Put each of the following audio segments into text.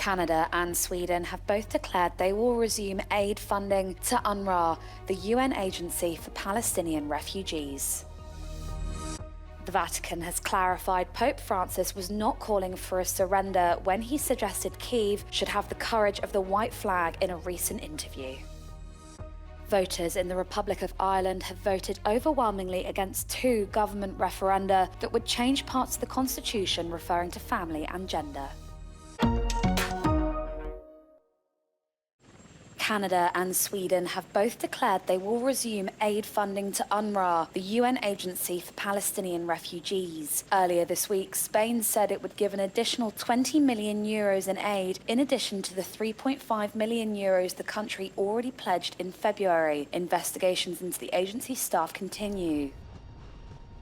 Canada and Sweden have both declared they will resume aid funding to UNRWA, the UN agency for Palestinian refugees. The Vatican has clarified Pope Francis was not calling for a surrender when he suggested Kyiv should have the courage of the white flag in a recent interview. Voters in the Republic of Ireland have voted overwhelmingly against 2 government referenda that would change parts of the constitution referring to family and gender. Canada and Sweden have both declared they will resume aid funding to UNRWA, the UN agency for Palestinian refugees. Earlier this week, Spain said it would give an additional €20 million in aid, in addition to the €3.5 million the country already pledged in February. Investigations into the agency's staff continue.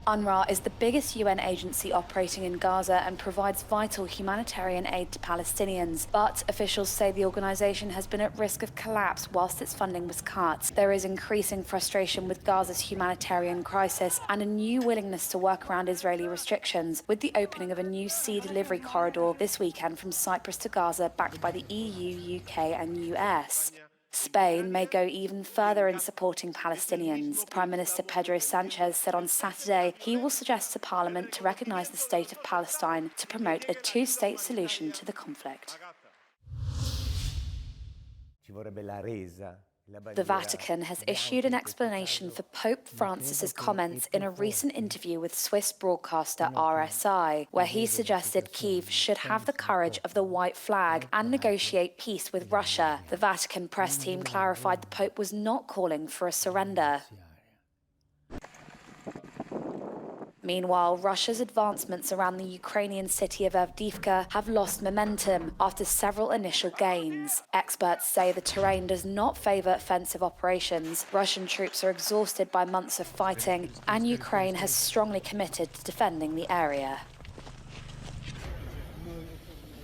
UNRWA is the biggest UN agency operating in Gaza and provides vital humanitarian aid to Palestinians. But officials say the organisation has been at risk of collapse whilst its funding was cut. There is increasing frustration with Gaza's humanitarian crisis and a new willingness to work around Israeli restrictions, with the opening of a new sea delivery corridor this weekend from Cyprus to Gaza, backed by the EU, UK and US. Spain may go even further in supporting Palestinians. Prime Minister Pedro Sanchez said on Saturday he will suggest to Parliament to recognise the state of Palestine to promote a 2-state solution to the conflict. The Vatican has issued an explanation for Pope Francis's comments in a recent interview with Swiss broadcaster RSI, where he suggested Kyiv should have the courage of the white flag and negotiate peace with Russia. The Vatican press team clarified the Pope was not calling for a surrender. Meanwhile, Russia's advancements around the Ukrainian city of Avdiivka have lost momentum after several initial gains. Experts say the terrain does not favour offensive operations. Russian troops are exhausted by months of fighting, and Ukraine has strongly committed to defending the area.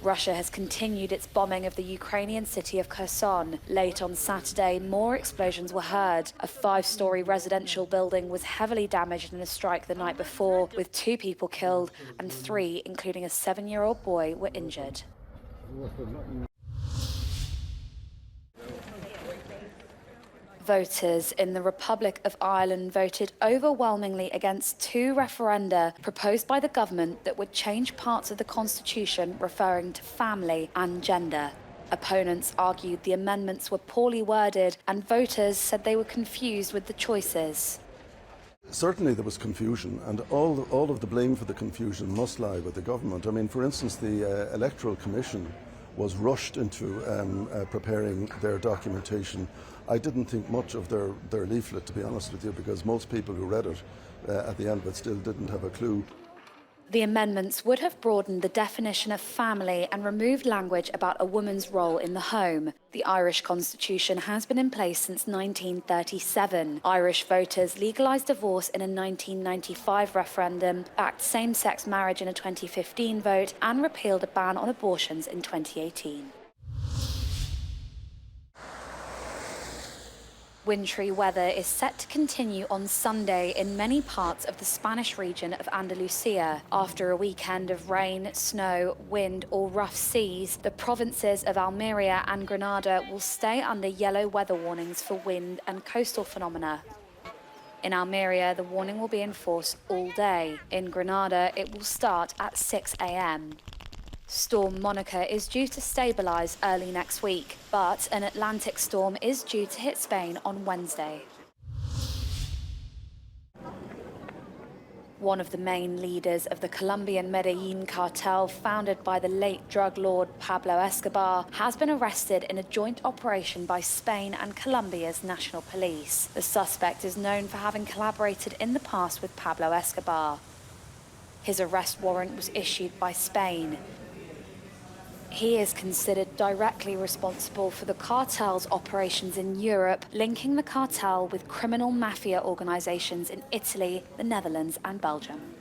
Russia has continued its bombing of the Ukrainian city of Kherson. Late on Saturday, more explosions were heard. A 5-story residential building was heavily damaged in a strike the night before, with 2 people killed and 3, including a 7-year-old boy, were injured. Voters in the Republic of Ireland voted overwhelmingly against 2 referenda proposed by the government that would change parts of the constitution referring to family and gender. Opponents argued the amendments were poorly worded, and voters said they were confused with the choices. Certainly there was confusion, and all of the blame for the confusion must lie with the government. I mean, for instance, the Electoral Commission was rushed into preparing their documentation. I didn't think much of their leaflet, to be honest with you, because most people who read it at the end of it still didn't have a clue. The amendments would have broadened the definition of family and removed language about a woman's role in the home. The Irish constitution has been in place since 1937. Irish voters legalised divorce in a 1995 referendum, backed same-sex marriage in a 2015 vote, and repealed a ban on abortions in 2018. Wintry weather is set to continue on Sunday in many parts of the Spanish region of Andalusia. After a weekend of rain, snow, wind or rough seas, the provinces of Almeria and Granada will stay under yellow weather warnings for wind and coastal phenomena. In Almeria, the warning will be enforced all day. In Granada, it will start at 6 a.m. Storm Monica is due to stabilise early next week, but an Atlantic storm is due to hit Spain on Wednesday. One of the main leaders of the Colombian Medellin cartel, founded by the late drug lord Pablo Escobar, has been arrested in a joint operation by Spain and Colombia's national police. The suspect is known for having collaborated in the past with Pablo Escobar. His arrest warrant was issued by Spain. He is considered directly responsible for the cartel's operations in Europe, linking the cartel with criminal mafia organisations in Italy, the Netherlands and Belgium.